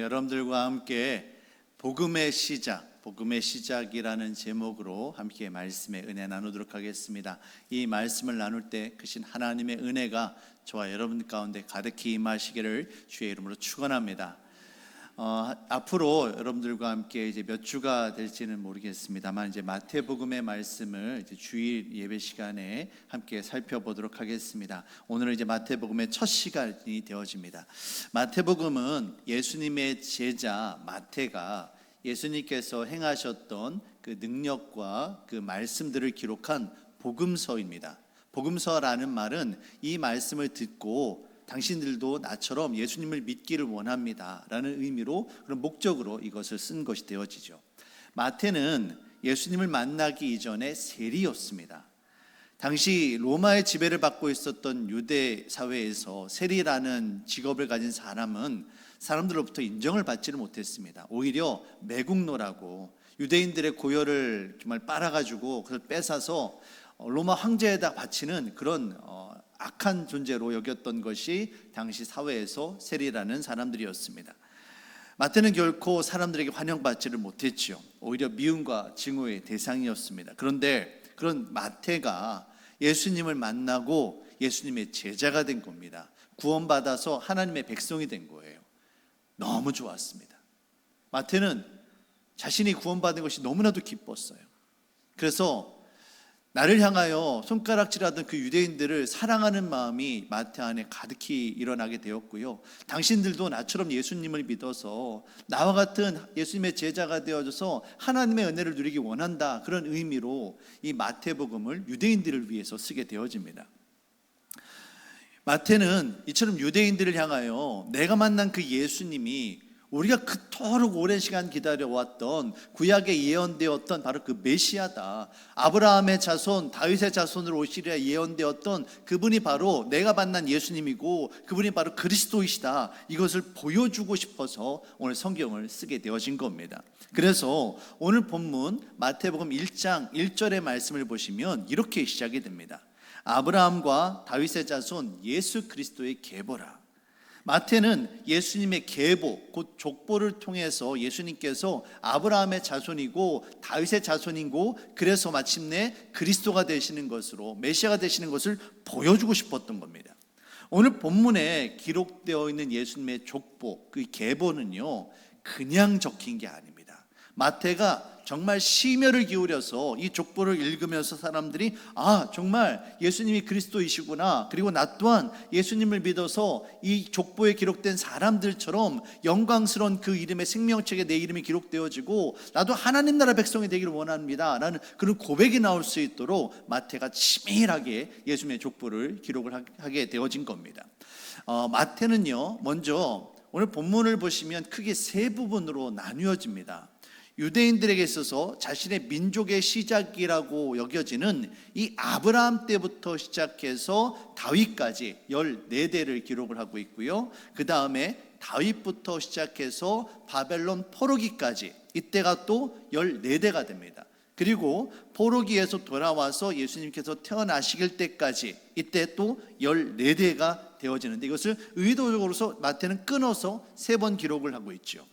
여러분들과 함께 복음의 시작이라는 제목으로 함께 말씀의 은혜 나누도록 하겠습니다. 이 말씀을 나눌 때 크신 하나님의 은혜가 저와 여러분 가운데 가득히 임하시기를 주의 이름으로 축원합니다. 앞으로 여러분들과 함께 이제 몇 주가 될지는 모르겠습니다만 이제 마태복음의 말씀을 이제 주일 예배 시간에 함께 살펴보도록 하겠습니다. 오늘은 이제 마태복음의 첫 시간이 되어집니다. 마태복음은 예수님의 제자 마태가 예수님께서 행하셨던 그 능력과 그 말씀들을 기록한 복음서입니다. 복음서라는 말은 이 말씀을 듣고 당신들도 나처럼 예수님을 믿기를 원합니다 라는 의미로, 그런 목적으로 이것을 쓴 것이 되어지죠. 마태는 예수님을 만나기 이전에 세리였습니다. 당시 로마의 지배를 받고 있었던 유대 사회에서 세리라는 직업을 가진 사람은 사람들로부터 인정을 받지를 못했습니다. 오히려 매국노라고 유대인들의 고열을 정말 빨아가지고 그걸 뺏어서 로마 황제에다 바치는 그런 악한 존재로 여겼던 것이 당시 사회에서 세리라는 사람들이었습니다. 마태는 결코 사람들에게 환영받지를 못했죠. 오히려 미움과 증오의 대상이었습니다. 그런데 그런 마태가 예수님을 만나고 예수님의 제자가 된 겁니다. 구원받아서 하나님의 백성이 된 거예요. 너무 좋았습니다. 마태는 자신이 구원받은 것이 너무나도 기뻤어요. 그래서 나를 향하여 손가락질하던 그 유대인들을 사랑하는 마음이 마태 안에 가득히 일어나게 되었고요. 당신들도 나처럼 예수님을 믿어서 나와 같은 예수님의 제자가 되어져서 하나님의 은혜를 누리기 원한다, 그런 의미로 이 마태복음을 유대인들을 위해서 쓰게 되어집니다. 마태는 이처럼 유대인들을 향하여 내가 만난 그 예수님이 우리가 그토록 오랜 시간 기다려왔던 구약에 예언되었던 바로 그 메시아다, 아브라함의 자손 다윗의 자손으로 오시리라 예언되었던 그분이 바로 내가 만난 예수님이고 그분이 바로 그리스도이시다, 이것을 보여주고 싶어서 오늘 성경을 쓰게 되어진 겁니다. 그래서 오늘 본문 마태복음 1장 1절의 말씀을 보시면 이렇게 시작이 됩니다. 아브라함과 다윗의 자손 예수 그리스도의 계보라. 마태는 예수님의 계보, 곧 족보를 통해서 예수님께서 아브라함의 자손이고 다윗의 자손이고 그래서 마침내 그리스도가 되시는 것으로, 메시아가 되시는 것을 보여주고 싶었던 겁니다. 오늘 본문에 기록되어 있는 예수님의 족보, 그 계보는요 그냥 적힌 게 아닙니다. 마태가 정말 심혈을 기울여서 이 족보를 읽으면서 사람들이 정말 예수님이 그리스도이시구나, 그리고 나 또한 예수님을 믿어서 이 족보에 기록된 사람들처럼 영광스러운 그 이름의 생명책에 내 이름이 기록되어지고 나도 하나님 나라 백성이 되기를 원합니다 라는 그런 고백이 나올 수 있도록 마태가 치밀하게 예수님의 족보를 기록을 하게 되어진 겁니다. 마태는요 먼저 오늘 본문을 보시면 크게 세 부분으로 나뉘어집니다. 유대인들에게 있어서 자신의 민족의 시작이라고 여겨지는 이 아브라함 때부터 시작해서 다윗까지 14대를 기록을 하고 있고요. 그 다음에 다윗부터 시작해서 바벨론 포로기까지, 이때가 또 14대가 됩니다. 그리고 포로기에서 돌아와서 예수님께서 태어나시길 때까지 이때 또 14대가 되어지는데, 이것을 의도적으로 마태는 끊어서 3번 기록을 하고 있죠.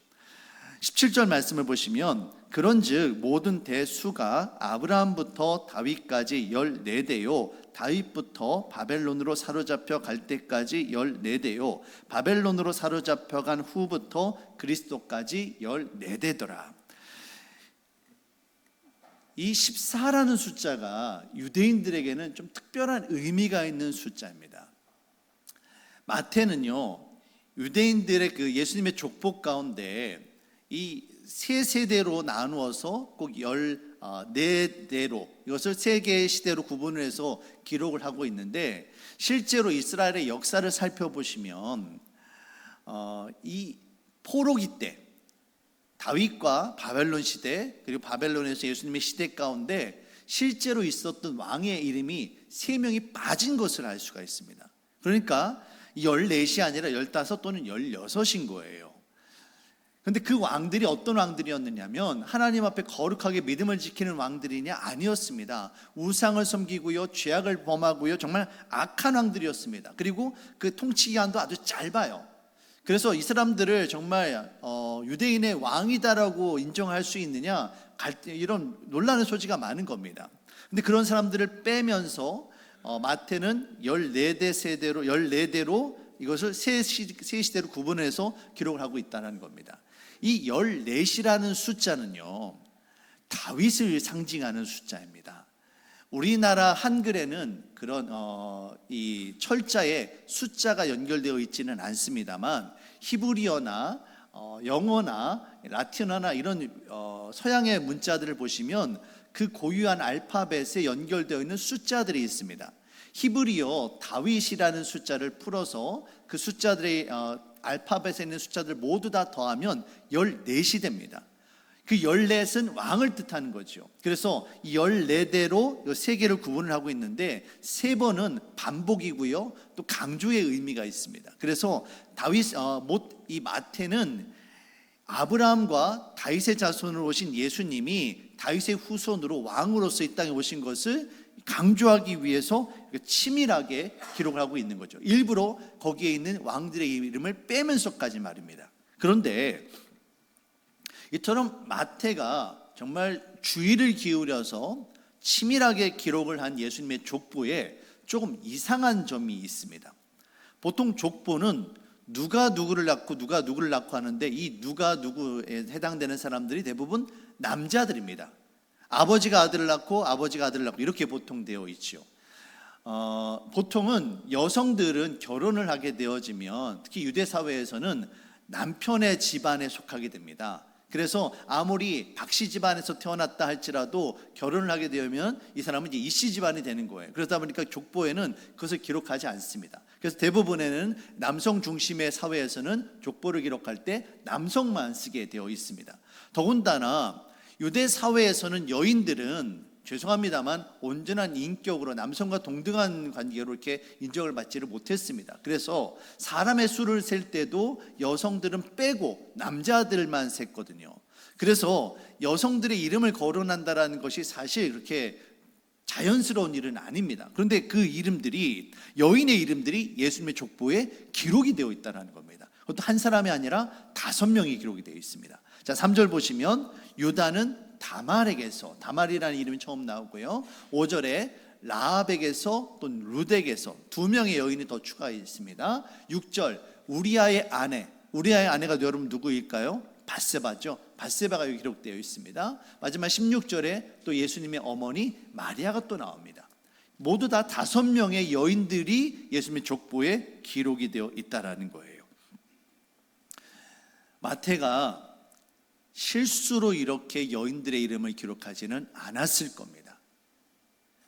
17절 말씀을 보시면 그런즉 모든 대수가 아브라함부터 다윗까지 14대요 다윗부터 바벨론으로 사로잡혀 갈 때까지 14대요 바벨론으로 사로잡혀 간 후부터 그리스도까지 14대더라. 이 14라는 숫자가 유대인들에게는 좀 특별한 의미가 있는 숫자입니다. 마태는요 유대인들의 그 예수님의 족보 가운데 이 세 세대로 나누어서 꼭 14대로 이것을 세 개의 시대로 구분을 해서 기록을 하고 있는데, 실제로 이스라엘의 역사를 살펴보시면 이 포로기 때 다윗과 바벨론 시대, 그리고 바벨론에서 예수님의 시대 가운데 실제로 있었던 왕의 이름이 3명이 빠진 것을 알 수가 있습니다. 그러니까 14이 아니라 15 또는 16인 거예요. 그런데 그 왕들이 어떤 왕들이었느냐면 하나님 앞에 거룩하게 믿음을 지키는 왕들이냐? 아니었습니다. 우상을 섬기고요, 죄악을 범하고요, 정말 악한 왕들이었습니다. 그리고 그 통치 기간도 아주 짧아요. 그래서 이 사람들을 정말 유대인의 왕이다라고 인정할 수 있느냐, 이런 논란의 소지가 많은 겁니다. 근데 그런 사람들을 빼면서 마태는 14대로 이것을 세 시대로 구분해서 기록을 하고 있다는 겁니다. 이 14이라는 숫자는요, 다윗을 상징하는 숫자입니다. 우리나라 한글에는 그런 이 철자에 숫자가 연결되어 있지는 않습니다만, 히브리어나 영어나 라틴어나 이런 서양의 문자들을 보시면 그 고유한 알파벳에 연결되어 있는 숫자들이 있습니다. 히브리어 다윗이라는 숫자를 풀어서 그 숫자들의 알파벳에 있는 숫자들 모두 다 더하면 14이 됩니다. 그 14은 왕을 뜻하는 거죠. 그래서 이 14대로 세 개를 구분을 하고 있는데, 세 번은 반복이고요, 또 강조의 의미가 있습니다. 그래서 이 마태는 아브라함과 다윗의 자손으로 오신 예수님이 다윗의 후손으로 왕으로서 이 땅에 오신 것을 강조하기 위해서 치밀하게 기록을 하고 있는 거죠. 일부러 거기에 있는 왕들의 이름을 빼면서까지 말입니다. 그런데 이처럼 마태가 정말 주의를 기울여서 치밀하게 기록을 한 예수님의 족보에 조금 이상한 점이 있습니다. 보통 족보는 누가 누구를 낳고 누가 누구를 낳고 하는데, 이 누가 누구에 해당되는 사람들이 대부분 남자들입니다. 아버지가 아들을 낳고 아버지가 아들을 낳고 이렇게 보통 되어 있죠. 보통은 여성들은 결혼을 하게 되어지면, 특히 유대 사회에서는 남편의 집안에 속하게 됩니다. 그래서 아무리 박씨 집안에서 태어났다 할지라도 결혼을 하게 되면 이 사람은 이제 이씨 집안이 되는 거예요. 그러다 보니까 족보에는 그것을 기록하지 않습니다. 그래서 대부분에는 남성 중심의 사회에서는 족보를 기록할 때 남성만 쓰게 되어 있습니다. 더군다나 유대 사회에서는 여인들은, 죄송합니다만, 온전한 인격으로 남성과 동등한 관계로 이렇게 인정을 받지를 못했습니다. 그래서 사람의 수를 셀 때도 여성들은 빼고 남자들만 셌거든요. 그래서 여성들의 이름을 거론한다는 것이 사실 그렇게 자연스러운 일은 아닙니다. 그런데 그 이름들이, 여인의 이름들이 예수님의 족보에 기록이 되어 있다는 겁니다. 그것도 한 사람이 아니라 5명이 기록이 되어 있습니다. 자, 3절 보시면 유다는 다말이라는 이름이 처음 나오고요, 5절에 라합에게서 또는 룻에게서 2명의 여인이 더 추가해 있습니다. 6절 우리아의 아내가 여러분 누구일까요? 밧세바죠. 밧세바가 여기 기록되어 있습니다. 마지막 16절에 또 예수님의 어머니 마리아가 또 나옵니다. 모두 다 5명의 여인들이 예수님의 족보에 기록이 되어 있다라는 거예요. 마태가 실수로 이렇게 여인들의 이름을 기록하지는 않았을 겁니다.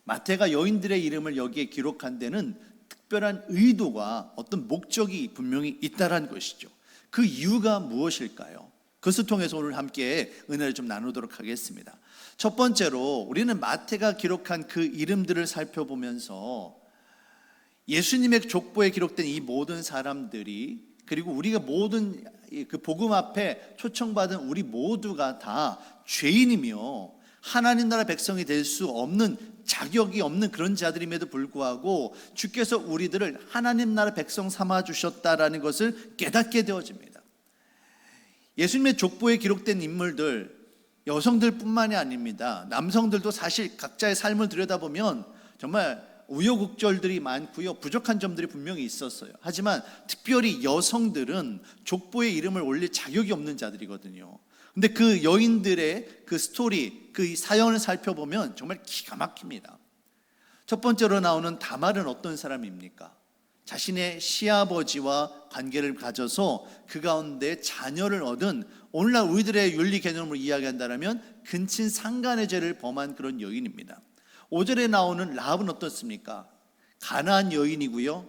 마태가 여인들의 이름을 여기에 기록한 데는 특별한 의도가, 어떤 목적이 분명히 있다는 것이죠. 그 이유가 무엇일까요? 그것을 통해서 오늘 함께 은혜를 좀 나누도록 하겠습니다. 첫 번째로 우리는 마태가 기록한 그 이름들을 살펴보면서 예수님의 족보에 기록된 이 모든 사람들이, 그리고 우리가 모든 그 복음 앞에 초청받은 우리 모두가 다 죄인이며 하나님 나라 백성이 될 수 없는, 자격이 없는 그런 자들임에도 불구하고 주께서 우리들을 하나님 나라 백성 삼아 주셨다라는 것을 깨닫게 되어집니다. 예수님의 족보에 기록된 인물들, 여성들뿐만이 아닙니다. 남성들도 사실 각자의 삶을 들여다보면 정말 우여곡절들이 많고요, 부족한 점들이 분명히 있었어요. 하지만 특별히 여성들은 족보에 이름을 올릴 자격이 없는 자들이거든요. 근데 그 여인들의 그 스토리, 그 사연을 살펴보면 정말 기가 막힙니다. 첫 번째로 나오는 다말은 어떤 사람입니까? 자신의 시아버지와 관계를 가져서 그 가운데 자녀를 얻은, 오늘날 우리들의 윤리 개념으로 이야기한다면 근친 상간의 죄를 범한 그런 여인입니다. 5절에 나오는 라합은 어떻습니까? 가나안 여인이고요,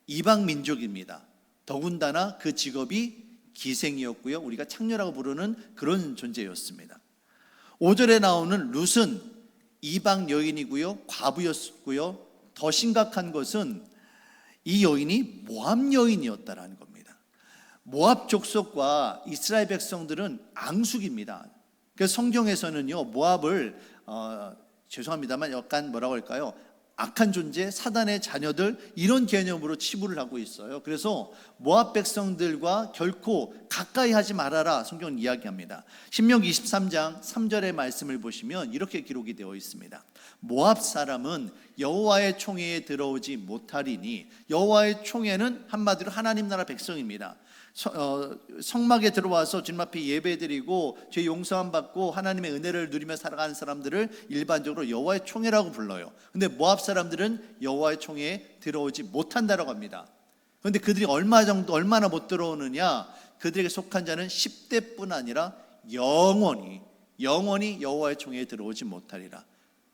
이방 민족입니다. 더군다나 그 직업이 기생이었고요, 우리가 창녀라고 부르는 그런 존재였습니다. 5절에 나오는 룻은 이방 여인이고요, 과부였고요, 더 심각한 것은 이 여인이 모압 여인이었다라는 겁니다. 모압 족속과 이스라엘 백성들은 앙숙입니다. 그래서 성경에서는요, 모압을 죄송합니다만 약간 뭐라고 할까요? 악한 존재, 사단의 자녀들, 이런 개념으로 치부를 하고 있어요. 그래서 모압 백성들과 결코 가까이 하지 말아라 성경은 이야기합니다. 신명기 23장 3절의 말씀을 보시면 이렇게 기록이 되어 있습니다. 모압 사람은 여호와의 총회에 들어오지 못하리니, 여호와의 총회는 한마디로 하나님 나라 백성입니다. 성막에 들어와서 주님 앞에 예배드리고 죄 용서함 받고 하나님의 은혜를 누리며 살아가는 사람들을 일반적으로 여호와의 총회라고 불러요. 근데 모압 사람들은 여호와의 총회에 들어오지 못한다라고 합니다. 그런데 그들이 얼마나 못 들어오느냐? 그들에게 속한 자는 10대뿐 아니라 영원히 여호와의 총회에 들어오지 못하리라.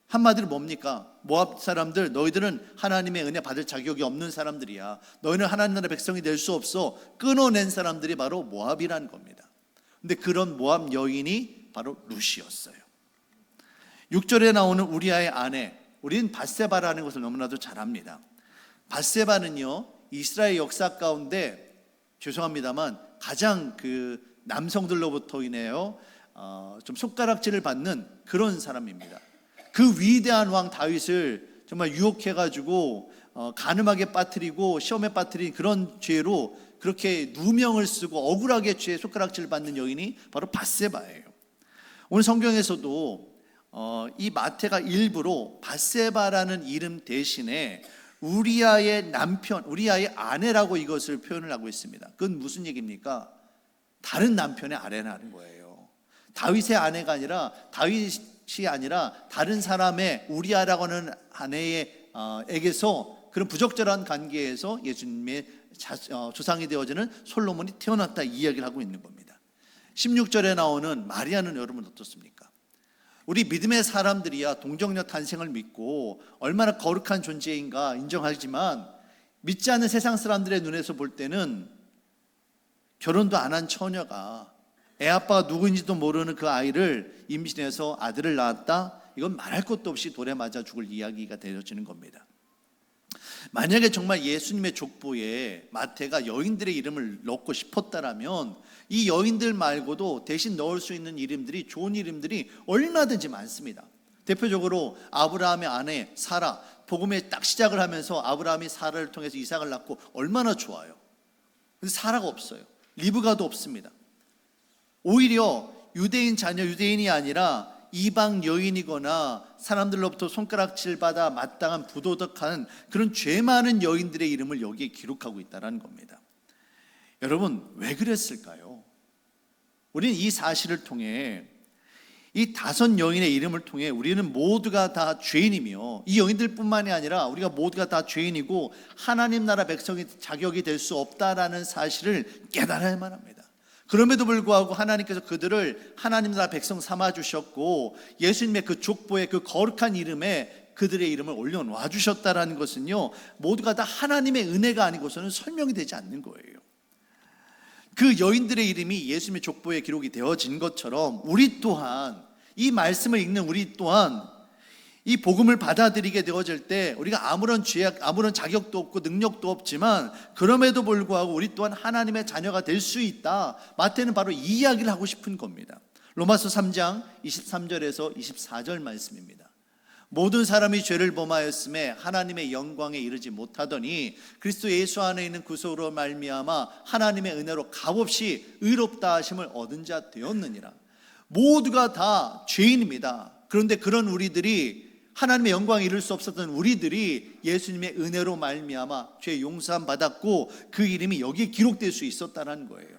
한마디로 뭡니까? 모압 사람들, 너희들은 하나님의 은혜 받을 자격이 없는 사람들이야. 너희는 하나님 나라 백성이 될 수 없어. 끊어낸 사람들이 바로 모압이라는 겁니다. 근데 그런 모압 여인이 바로 룻이었어요. 6절에 나오는 우리아의 아내, 우리는 밧세바라는 것을 너무나도 잘 압니다. 밧세바는요, 이스라엘 역사 가운데 죄송합니다만 가장 그 남성들로부터 인해요 좀 손가락질을 받는 그런 사람입니다. 그 위대한 왕 다윗을 정말 유혹해가지고 간음하게 빠뜨리고 시험에 빠뜨린 그런 죄로 그렇게 누명을 쓰고 억울하게 죄에 손가락질을 받는 여인이 바로 밧세바예요. 오늘 성경에서도 이 마태가 일부러 밧세바라는 이름 대신에 우리아의 남편, 우리아의 아내라고 이것을 표현을 하고 있습니다. 그건 무슨 얘기입니까? 다른 남편의 아내라는 거예요. 다윗의 아내가 아니라 다윗이 아니라 다른 사람의 우리아라고 하는 아내에게서 그런 부적절한 관계에서 예수님의 조상이 되어지는 솔로몬이 태어났다, 이 이야기를 하고 있는 겁니다. 16절에 나오는 마리아는 여러분 어떻습니까? 우리 믿음의 사람들이야 동정녀 탄생을 믿고 얼마나 거룩한 존재인가 인정하지만, 믿지 않는 세상 사람들의 눈에서 볼 때는 결혼도 안 한 처녀가 애 아빠가 누구인지도 모르는 그 아이를 임신해서 아들을 낳았다, 이건 말할 것도 없이 돌에 맞아 죽을 이야기가 되어지는 겁니다. 만약에 정말 예수님의 족보에 마태가 여인들의 이름을 넣고 싶었다라면 이 여인들 말고도 대신 넣을 수 있는 이름들이, 좋은 이름들이 얼마든지 많습니다. 대표적으로 아브라함의 아내 사라, 복음에 딱 시작을 하면서 아브라함이 사라를 통해서 이삭을 낳고 얼마나 좋아요. 근데 사라가 없어요. 리브가도 없습니다. 오히려 유대인 자녀, 유대인이 아니라 이방 여인이거나 사람들로부터 손가락질 받아 마땅한 부도덕한 그런 죄 많은 여인들의 이름을 여기에 기록하고 있다는 겁니다. 여러분, 왜 그랬을까요? 우리는 이 사실을 통해, 이 5 여인의 이름을 통해 우리는 모두가 다 죄인이며, 이 여인들뿐만이 아니라 우리가 모두가 다 죄인이고 하나님 나라 백성이 자격이 될 수 없다라는 사실을 깨달아야만 합니다. 그럼에도 불구하고 하나님께서 그들을 하나님 나라 백성 삼아 주셨고 예수님의 그 족보의 그 거룩한 이름에 그들의 이름을 올려놔 주셨다라는 것은요, 모두가 다 하나님의 은혜가 아니고서는 설명이 되지 않는 거예요. 그 여인들의 이름이 예수님의 족보에 기록이 되어진 것처럼 우리 또한, 이 말씀을 읽는 우리 또한 이 복음을 받아들이게 되어질 때 우리가 아무런 자격도 없고 능력도 없지만 그럼에도 불구하고 우리 또한 하나님의 자녀가 될 수 있다. 마태는 바로 이 이야기를 하고 싶은 겁니다. 로마서 3장 23절에서 24절 말씀입니다. 모든 사람이 죄를 범하였음에 하나님의 영광에 이르지 못하더니 그리스도 예수 안에 있는 구속으로 말미암아 하나님의 은혜로 값없이 의롭다 하심을 얻은 자 되었느니라. 모두가 다 죄인입니다. 그런데 그런 우리들이, 하나님의 영광에 이를 수 없었던 우리들이 예수님의 은혜로 말미암아 죄 용서함 받았고 그 이름이 여기에 기록될 수 있었다는 거예요.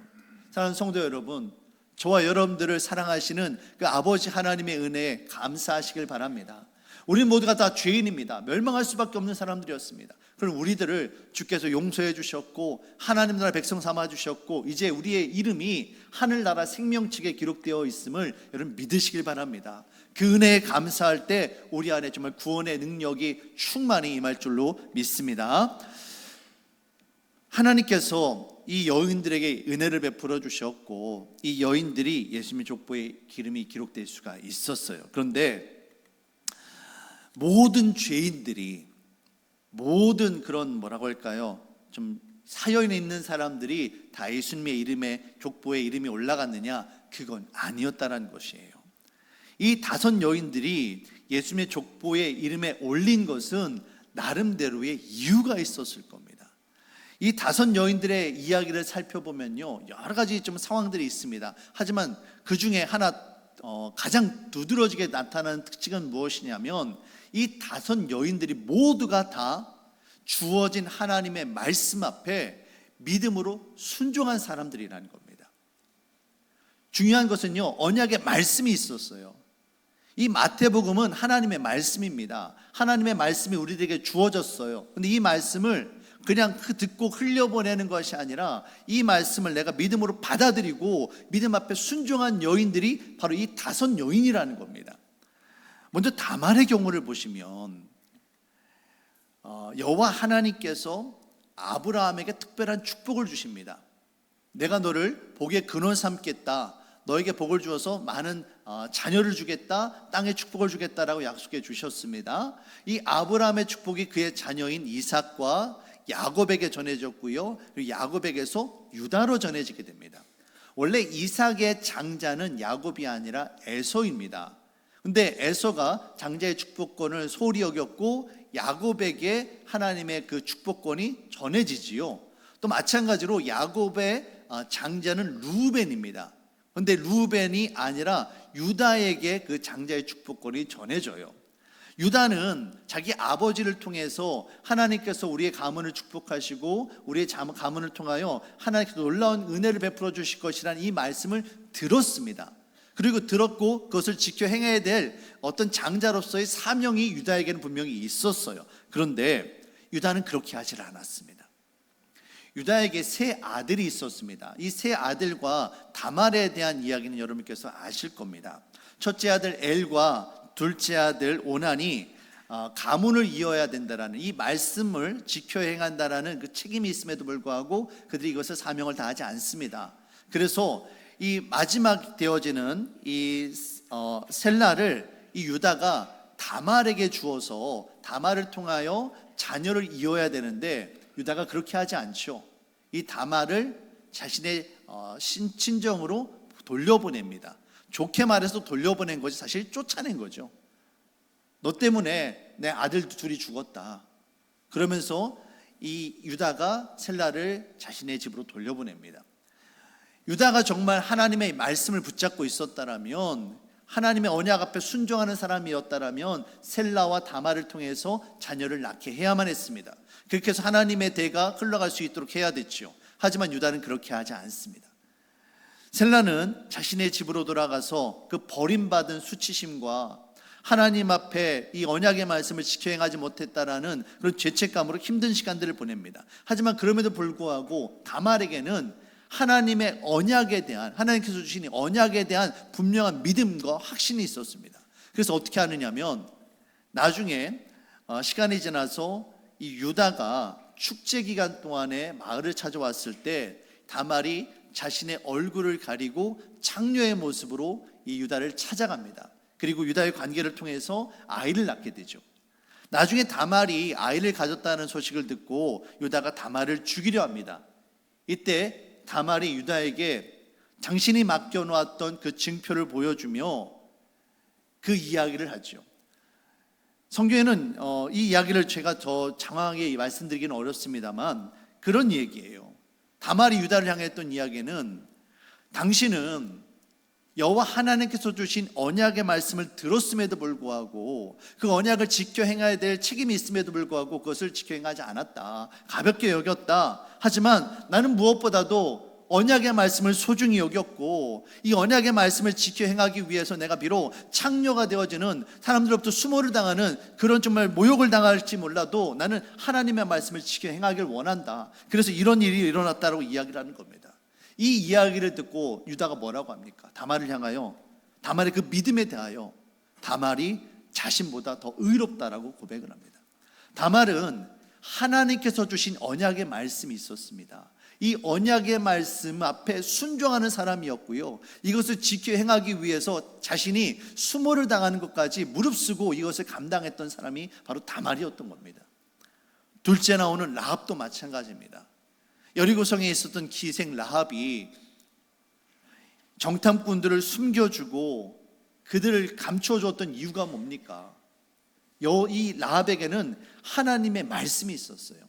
사랑하는 성도 여러분, 저와 여러분들을 사랑하시는 그 아버지 하나님의 은혜에 감사하시길 바랍니다. 우리 모두가 다 죄인입니다. 멸망할 수밖에 없는 사람들이었습니다. 그럼 우리들을 주께서 용서해 주셨고 하나님 나라 백성 삼아 주셨고 이제 우리의 이름이 하늘나라 생명책에 기록되어 있음을 여러분 믿으시길 바랍니다. 그 은혜에 감사할 때 우리 안에 정말 구원의 능력이 충만히 임할 줄로 믿습니다. 하나님께서 이 여인들에게 은혜를 베풀어 주셨고 이 여인들이 예수님의 족보에 이름이 기록될 수가 있었어요. 그런데 모든 죄인들이, 모든 그런 뭐라고 할까요? 좀 사연에 있는 사람들이 다 예수님의 이름에 족보에 이름이 올라갔느냐? 그건 아니었다는 것이에요. 이 5 여인들이 예수님의 족보의 이름에 올린 것은 나름대로의 이유가 있었을 겁니다. 이 5 여인들의 이야기를 살펴보면요, 여러 가지 좀 상황들이 있습니다. 하지만 그 중에 하나 가장 두드러지게 나타나는 특징은 무엇이냐면, 이 5 여인들이 모두가 다 주어진 하나님의 말씀 앞에 믿음으로 순종한 사람들이라는 겁니다. 중요한 것은요, 언약의 말씀이 있었어요. 이 마태복음은 하나님의 말씀입니다. 하나님의 말씀이 우리들에게 주어졌어요. 근데 이 말씀을 그냥 듣고 흘려보내는 것이 아니라 이 말씀을 내가 믿음으로 받아들이고 믿음 앞에 순종한 여인들이 바로 이 5 여인이라는 겁니다. 먼저 다말의 경우를 보시면 여호와 하나님께서 아브라함에게 특별한 축복을 주십니다. 내가 너를 복의 근원 삼겠다, 너에게 복을 주어서 많은 자녀를 주겠다, 땅에 축복을 주겠다라고 약속해 주셨습니다. 이 아브라함의 축복이 그의 자녀인 이삭과 야곱에게 전해졌고요, 그리고 야곱에게서 유다로 전해지게 됩니다. 원래 이삭의 장자는 야곱이 아니라 에서입니다. 근데 에서가 장자의 축복권을 소홀히 여겼고 야곱에게 하나님의 그 축복권이 전해지지요. 또 마찬가지로 야곱의 장자는 루벤입니다. 그런데 루벤이 아니라 유다에게 그 장자의 축복권이 전해져요. 유다는 자기 아버지를 통해서 하나님께서 우리의 가문을 축복하시고 우리의 가문을 통하여 하나님께서 놀라운 은혜를 베풀어 주실 것이라는 이 말씀을 들었습니다. 그리고 들었고 그것을 지켜 행해야 될 어떤 장자로서의 사명이 유다에게는 분명히 있었어요. 그런데 유다는 그렇게 하질 않았습니다. 유다에게 3 아들이 있었습니다. 이 3 아들과 다말에 대한 이야기는 여러분께서 아실 겁니다. 첫째 아들 엘과 둘째 아들 오난이 가문을 이어야 된다라는 이 말씀을 지켜 행한다라는 그 책임이 있음에도 불구하고 그들이 이것을 사명을 다하지 않습니다. 그래서 이 마지막 되어지는 이 셀라를 이 유다가 다말에게 주어서 다말을 통하여 자녀를 이어야 되는데 유다가 그렇게 하지 않죠. 이 다말을 자신의 친정으로 돌려보냅니다. 좋게 말해서 돌려보낸 것이 사실 쫓아낸 거죠. 너 때문에 내 아들 둘이 죽었다. 그러면서 이 유다가 셀라를 자신의 집으로 돌려보냅니다. 유다가 정말 하나님의 말씀을 붙잡고 있었다라면, 하나님의 언약 앞에 순종하는 사람이었다라면 셀라와 다말을 통해서 자녀를 낳게 해야만 했습니다. 그렇게 해서 하나님의 대가 흘러갈 수 있도록 해야 됐죠. 하지만 유다는 그렇게 하지 않습니다. 셀라는 자신의 집으로 돌아가서 그 버림받은 수치심과 하나님 앞에 이 언약의 말씀을 지켜 행하지 못했다라는 그런 죄책감으로 힘든 시간들을 보냅니다. 하지만 그럼에도 불구하고 다말에게는 하나님의 언약에 대한, 하나님께서 주신 언약에 대한 분명한 믿음과 확신이 있었습니다. 그래서 어떻게 하느냐면 나중에 시간이 지나서 이 유다가 축제 기간 동안에 마을을 찾아왔을 때 다말이 자신의 얼굴을 가리고 창녀의 모습으로 이 유다를 찾아갑니다. 그리고 유다의 관계를 통해서 아이를 낳게 되죠. 나중에 다말이 아이를 가졌다는 소식을 듣고 유다가 다말을 죽이려 합니다. 이때 다말이 유다에게 당신이 맡겨놓았던 그 증표를 보여주며 그 이야기를 하죠. 성경에는 이 이야기를 제가 더 장황하게 말씀드리기는 어렵습니다만 그런 얘기예요. 다말이 유다를 향해 했던 이야기는, 당신은 여호와 하나님께서 주신 언약의 말씀을 들었음에도 불구하고 그 언약을 지켜 행해야 될 책임이 있음에도 불구하고 그것을 지켜 행하지 않았다, 가볍게 여겼다. 하지만 나는 무엇보다도 언약의 말씀을 소중히 여겼고 이 언약의 말씀을 지켜 행하기 위해서 내가 비록 창녀가 되어지는 사람들로부터 수모를 당하는 그런 정말 모욕을 당할지 몰라도 나는 하나님의 말씀을 지켜 행하기를 원한다. 그래서 이런 일이 일어났다라고 이야기를 하는 겁니다. 이 이야기를 듣고 유다가 뭐라고 합니까? 다말을 향하여, 다말의 그 믿음에 대하여 다말이 자신보다 더 의롭다라고 고백을 합니다. 다말은 하나님께서 주신 언약의 말씀이 있었습니다. 이 언약의 말씀 앞에 순종하는 사람이었고요, 이것을 지켜 행하기 위해서 자신이 수모를 당하는 것까지 무릅쓰고 이것을 감당했던 사람이 바로 다말이었던 겁니다. 둘째 나오는 라합도 마찬가지입니다. 여리고성에 있었던 기생 라합이 정탐꾼들을 숨겨주고 그들을 감춰줬던 이유가 뭡니까? 이 라합에게는 하나님의 말씀이 있었어요.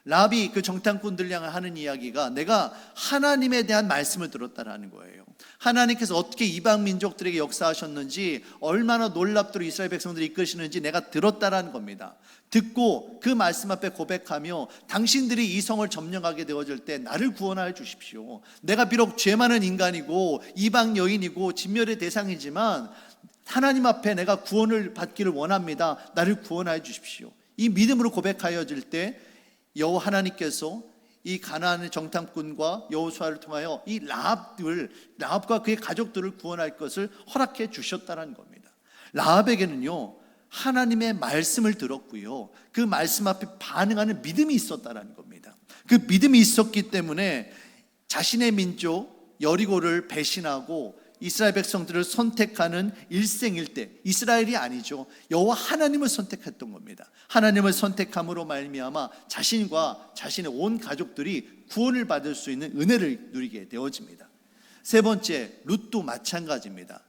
라합이 그 정탐꾼들 향해 하는 이야기가 내가 하나님에 대한 말씀을 들었다라는 거예요. 하나님께서 어떻게 이방 민족들에게 역사하셨는지, 얼마나 놀랍도록 이스라엘 백성들을 이끄시는지 내가 들었다라는 겁니다. 듣고 그 말씀 앞에 고백하며 당신들이 이 성을 점령하게 되어질 때 나를 구원하여 주십시오. 내가 비록 죄 많은 인간이고 이방 여인이고 진멸의 대상이지만 하나님 앞에 내가 구원을 받기를 원합니다. 나를 구원하여 주십시오. 이 믿음으로 고백하여질 때 여호와 하나님께서 이 가나안의 정탐꾼과 여호수아를 통하여 이 라합과 그의 가족들을 구원할 것을 허락해 주셨다는 겁니다. 라합에게는요, 하나님의 말씀을 들었고요, 그 말씀 앞에 반응하는 믿음이 있었다는 겁니다. 그 믿음이 있었기 때문에 자신의 민족 여리고를 배신하고 이스라엘 백성들을 선택하는 일생일대, 이스라엘이 아니죠, 여호와 하나님을 선택했던 겁니다. 하나님을 선택함으로 말미암아 자신과 자신의 온 가족들이 구원을 받을 수 있는 은혜를 누리게 되어집니다. 세 번째, 룻도 마찬가지입니다.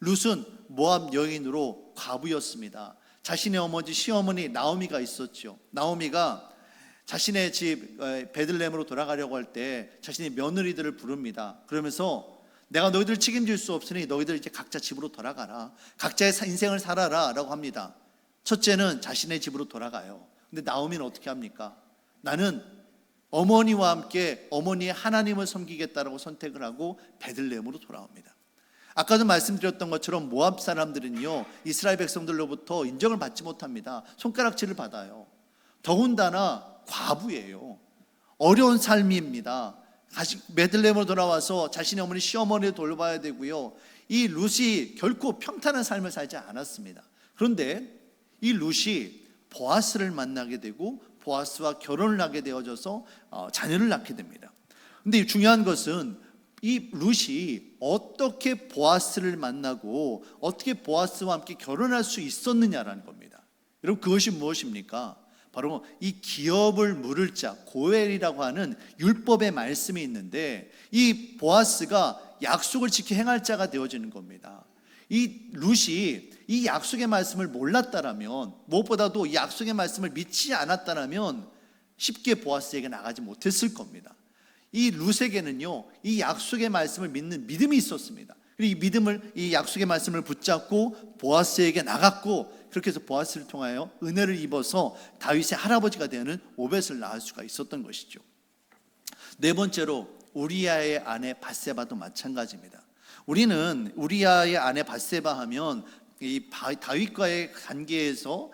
룻은 모압 여인으로 과부였습니다. 자신의 어머니 시어머니 나오미가 있었죠. 나오미가 자신의 집 베들레헴으로 돌아가려고 할 때 자신의 며느리들을 부릅니다. 그러면서 내가 너희들 책임질 수 없으니 너희들 이제 각자 집으로 돌아가라, 각자의 인생을 살아라 라고 합니다. 첫째는 자신의 집으로 돌아가요. 근데 나오미는 어떻게 합니까? 나는 어머니와 함께 어머니의 하나님을 섬기겠다라고 선택을 하고 베들레헴으로 돌아옵니다. 아까도 말씀드렸던 것처럼 모압 사람들은요, 이스라엘 백성들로부터 인정을 받지 못합니다. 손가락질을 받아요. 더군다나 과부예요. 어려운 삶입니다. 다시 베들레헴으로 돌아와서 자신의 어머니 시어머니를 돌봐야 되고요, 이 룻이 결코 평탄한 삶을 살지 않았습니다. 그런데 이 룻이 보아스를 만나게 되고 보아스와 결혼을 하게 되어져서 자녀를 낳게 됩니다. 그런데 중요한 것은 이 룻이 어떻게 보아스를 만나고 어떻게 보아스와 함께 결혼할 수 있었느냐라는 겁니다. 여러분, 그것이 무엇입니까? 바로 이 기업을 물을 자, 고엘이라고 하는 율법의 말씀이 있는데, 이 보아스가 약속을 지켜 행할 자가 되어지는 겁니다. 이 룻이 이 약속의 말씀을 몰랐다라면, 무엇보다도 이 약속의 말씀을 믿지 않았다라면 쉽게 보아스에게 나가지 못했을 겁니다. 이 룻에게는요, 이 약속의 말씀을 믿는 믿음이 있었습니다. 그리고 이 약속의 말씀을 붙잡고 보아스에게 나갔고, 그렇게 해서 보아스를 통하여 은혜를 입어서 다윗의 할아버지가 되는 오벳을 낳을 수가 있었던 것이죠. 네 번째로, 우리아의 아내 밧세바도 마찬가지입니다. 우리는 우리아의 아내 밧세바 하면 이 다윗과의 관계에서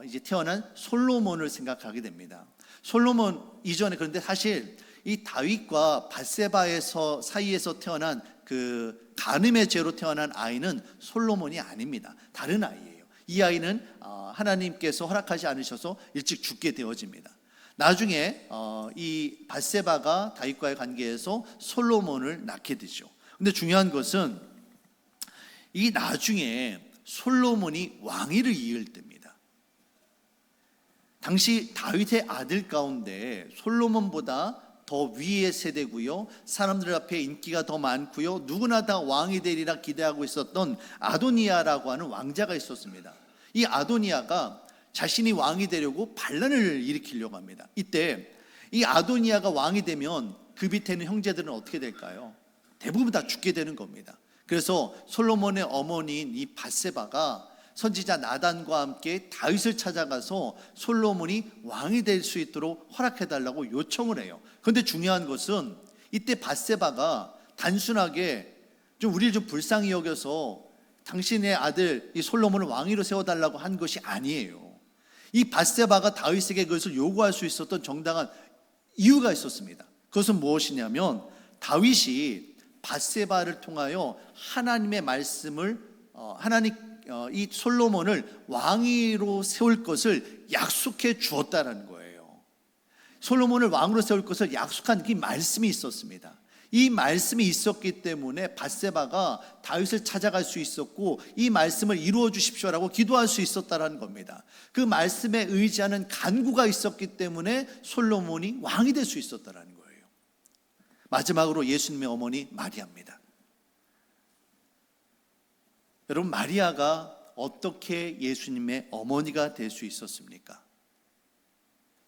이제 태어난 솔로몬을 생각하게 됩니다. 솔로몬 이전에, 그런데 사실 이 다윗과 밧세바에서 사이에서 태어난 그 간음의 죄로 태어난 아이는 솔로몬이 아닙니다. 다른 아이예요. 이 아이는 하나님께서 허락하지 않으셔서 일찍 죽게 되어집니다. 나중에 이 밧세바가 다윗과의 관계에서 솔로몬을 낳게 되죠. 근데 중요한 것은 이 나중에 솔로몬이 왕위를 이을 때입니다. 당시 다윗의 아들 가운데 솔로몬보다 더 위의 세대고요, 사람들 앞에 인기가 더 많고요, 누구나 다 왕이 되리라 기대하고 있었던 아도니아라고 하는 왕자가 있었습니다. 이 아도니아가 자신이 왕이 되려고 반란을 일으키려고 합니다. 이때 이 아도니아가 왕이 되면 그 밑에 있는 형제들은 어떻게 될까요? 대부분 다 죽게 되는 겁니다. 그래서 솔로몬의 어머니인 이 밧세바가 선지자 나단과 함께 다윗을 찾아가서 솔로몬이 왕이 될 수 있도록 허락해달라고 요청을 해요. 그런데 중요한 것은 이때 밧세바가 단순하게 좀 우리를 좀 불쌍히 여겨서 당신의 아들 이 솔로몬을 왕위로 세워달라고 한 것이 아니에요. 이 밧세바가 다윗에게 그것을 요구할 수 있었던 정당한 이유가 있었습니다. 그것은 무엇이냐면, 다윗이 밧세바를 통하여 하나님의 말씀을 이 솔로몬을 왕위로 세울 것을 약속해 주었다는 거예요. 솔로몬을 왕으로 세울 것을 약속한 그 말씀이 있었습니다. 이 말씀이 있었기 때문에 밧세바가 다윗을 찾아갈 수 있었고, 이 말씀을 이루어 주십시오라고 기도할 수 있었다는 겁니다. 그 말씀에 의지하는 간구가 있었기 때문에 솔로몬이 왕이 될 수 있었다는 거예요. 마지막으로 예수님의 어머니 마리아입니다. 여러분, 마리아가 어떻게 예수님의 어머니가 될 수 있었습니까?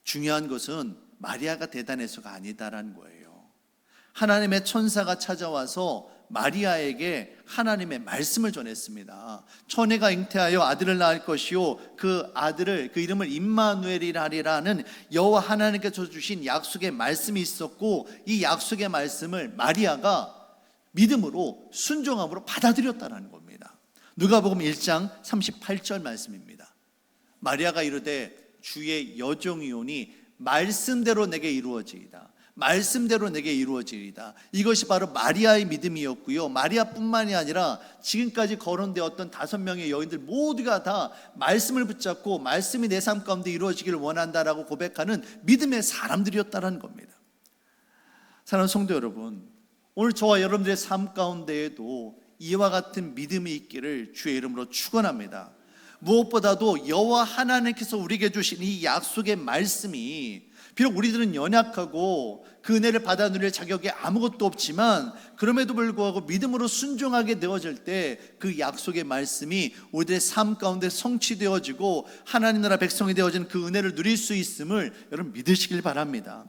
중요한 것은 마리아가 대단해서가 아니다라는 거예요. 하나님의 천사가 찾아와서 마리아에게 하나님의 말씀을 전했습니다. 처녀가 잉태하여 아들을 낳을 것이요 그 아들을 그 이름을 임마누엘이라 하리라는 여호와 하나님께서 주신 약속의 말씀이 있었고, 이 약속의 말씀을 마리아가 믿음으로 순종함으로 받아들였다는 겁니다. 누가복음 1장 38절 말씀입니다. 마리아가 이르되 주의 여종이오니 말씀대로 내게 이루어지이다. 말씀대로 내게 이루어지리다. 이것이 바로 마리아의 믿음이었고요, 마리아뿐만이 아니라 지금까지 거론되었던 5명의 여인들 모두가 다 말씀을 붙잡고 말씀이 내 삶 가운데 이루어지기를 원한다라고 고백하는 믿음의 사람들이었다는 겁니다. 사랑하는 성도 여러분, 오늘 저와 여러분들의 삶 가운데에도 이와 같은 믿음이 있기를 주의 이름으로 축원합니다. 무엇보다도 여호와 하나님께서 우리에게 주신 이 약속의 말씀이, 비록 우리들은 연약하고 그 은혜를 받아 누릴 자격이 아무것도 없지만 그럼에도 불구하고 믿음으로 순종하게 되어질 때 그 약속의 말씀이 우리들의 삶 가운데 성취되어지고 하나님 나라 백성이 되어지는 그 은혜를 누릴 수 있음을 여러분 믿으시길 바랍니다.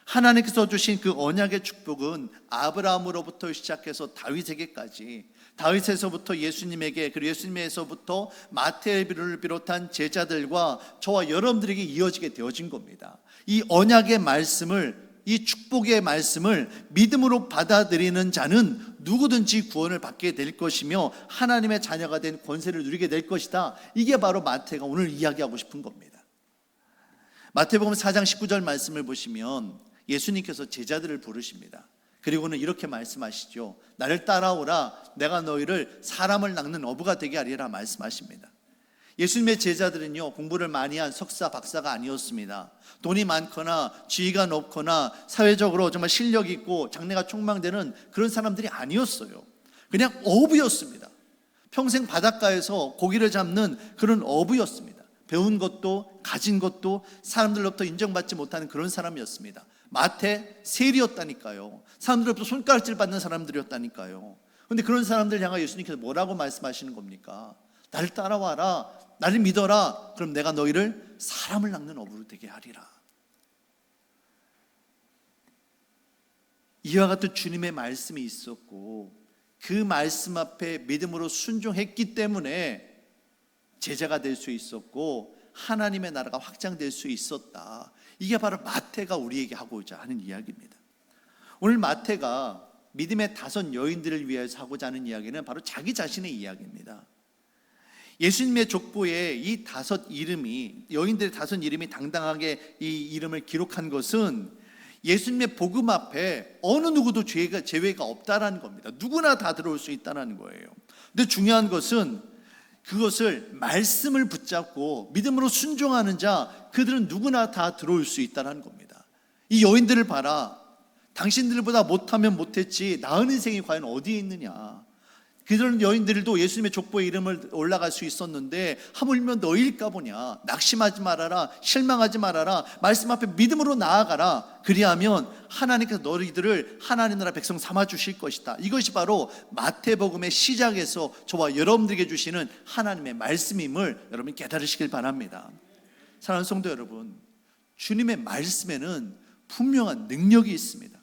하나님께서 주신 그 언약의 축복은 아브라함으로부터 시작해서 다윗에게까지, 다윗에서부터 예수님에게, 그리고 예수님에서부터 마태를 비롯한 제자들과 저와 여러분들에게 이어지게 되어진 겁니다. 이 언약의 말씀을, 이 축복의 말씀을 믿음으로 받아들이는 자는 누구든지 구원을 받게 될 것이며 하나님의 자녀가 된 권세를 누리게 될 것이다. 이게 바로 마태가 오늘 이야기하고 싶은 겁니다. 마태복음 4장 19절 말씀을 보시면 예수님께서 제자들을 부르십니다. 그리고는 이렇게 말씀하시죠. 나를 따라오라, 내가 너희를 사람을 낚는 어부가 되게 하리라 말씀하십니다. 예수님의 제자들은요, 공부를 많이 한 석사, 박사가 아니었습니다. 돈이 많거나 지위가 높거나 사회적으로 정말 실력 있고 장래가 촉망되는 그런 사람들이 아니었어요. 그냥 어부였습니다. 평생 바닷가에서 고기를 잡는 그런 어부였습니다. 배운 것도 가진 것도 사람들로부터 인정받지 못하는 그런 사람이었습니다. 마태 세리였다니까요. 사람들로부터 손가락질 받는 사람들이었다니까요. 그런데 그런 사람들 향해 예수님께서 뭐라고 말씀하시는 겁니까? 나를 따라와라, 나를 믿어라, 그럼 내가 너희를 사람을 낚는 어부로 되게 하리라. 이와 같은 주님의 말씀이 있었고 그 말씀 앞에 믿음으로 순종했기 때문에 제자가 될 수 있었고 하나님의 나라가 확장될 수 있었다. 이게 바로 마태가 우리에게 하고자 하는 이야기입니다. 오늘 마태가 믿음의 5 여인들을 위해서 하고자 하는 이야기는 바로 자기 자신의 이야기입니다. 예수님의 족보에 이 5 이름이, 여인들의 5 이름이 당당하게 이 이름을 기록한 것은 예수님의 복음 앞에 어느 누구도 제외가 없다라는 겁니다. 누구나 다 들어올 수 있다는 거예요. 근데 중요한 것은 그것을 말씀을 붙잡고 믿음으로 순종하는 자, 그들은 누구나 다 들어올 수 있다는 겁니다. 이 여인들을 봐라. 당신들보다 못하면 못했지 나은 인생이 과연 어디에 있느냐. 그런 여인들도 예수님의 족보에 이름을 올라갈 수 있었는데 하물며 너희일까 보냐. 낙심하지 말아라, 실망하지 말아라, 말씀 앞에 믿음으로 나아가라. 그리하면 하나님께서 너희들을 하나님 나라 백성 삼아 주실 것이다. 이것이 바로 마태복음의 시작에서 저와 여러분들에게 주시는 하나님의 말씀임을 여러분 깨달으시길 바랍니다. 사랑하는 성도 여러분, 주님의 말씀에는 분명한 능력이 있습니다.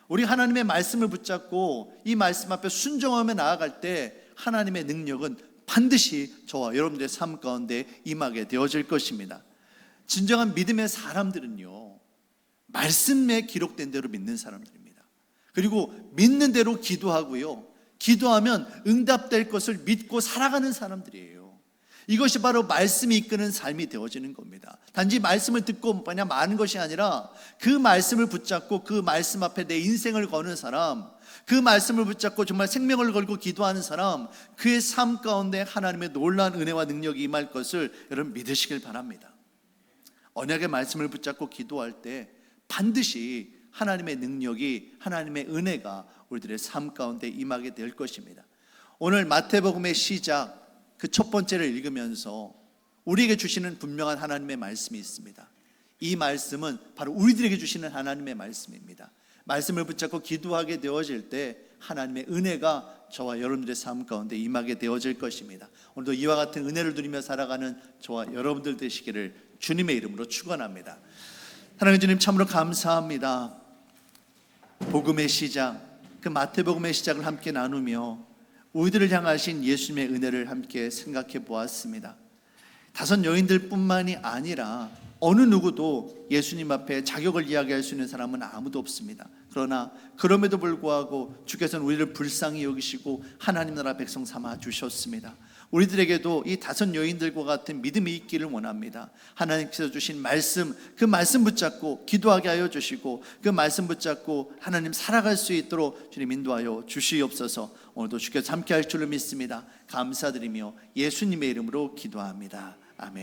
우리 하나님의 말씀을 붙잡고 이 말씀 앞에 순종하며 나아갈 때 하나님의 능력은 반드시 저와 여러분들의 삶 가운데 임하게 되어질 것입니다. 진정한 믿음의 사람들은요, 말씀에 기록된 대로 믿는 사람들입니다. 그리고 믿는 대로 기도하고요, 기도하면 응답될 것을 믿고 살아가는 사람들이에요. 이것이 바로 말씀이 이끄는 삶이 되어지는 겁니다. 단지 말씀을 듣고 그냥 마는 것이 아니라 그 말씀을 붙잡고 그 말씀 앞에 내 인생을 거는 사람, 그 말씀을 붙잡고 정말 생명을 걸고 기도하는 사람, 그의 삶 가운데 하나님의 놀라운 은혜와 능력이 임할 것을 여러분 믿으시길 바랍니다. 언약의 말씀을 붙잡고 기도할 때 반드시 하나님의 능력이, 하나님의 은혜가 우리들의 삶 가운데 임하게 될 것입니다. 오늘 마태복음의 시작 그 첫 번째를 읽으면서 우리에게 주시는 분명한 하나님의 말씀이 있습니다. 이 말씀은 바로 우리들에게 주시는 하나님의 말씀입니다. 말씀을 붙잡고 기도하게 되어질 때 하나님의 은혜가 저와 여러분들의 삶 가운데 임하게 되어질 것입니다. 오늘도 이와 같은 은혜를 누리며 살아가는 저와 여러분들 되시기를 주님의 이름으로 축원합니다. 하나님 주님 참으로 감사합니다. 복음의 시작, 그 마태복음의 시작을 함께 나누며 우리들을 향하신 예수님의 은혜를 함께 생각해 보았습니다. 5 여인들 뿐만이 아니라 어느 누구도 예수님 앞에 자격을 이야기할 수 있는 사람은 아무도 없습니다. 그러나 그럼에도 불구하고 주께서는 우리를 불쌍히 여기시고 하나님 나라 백성 삼아 주셨습니다. 우리들에게도 이 5 여인들과 같은 믿음이 있기를 원합니다. 하나님께서 주신 말씀, 그 말씀 붙잡고 기도하게 하여 주시고 그 말씀 붙잡고 하나님 살아갈 수 있도록 주님 인도하여 주시옵소서. 오늘도 주께서 함께 할 줄을 믿습니다. 감사드리며 예수님의 이름으로 기도합니다.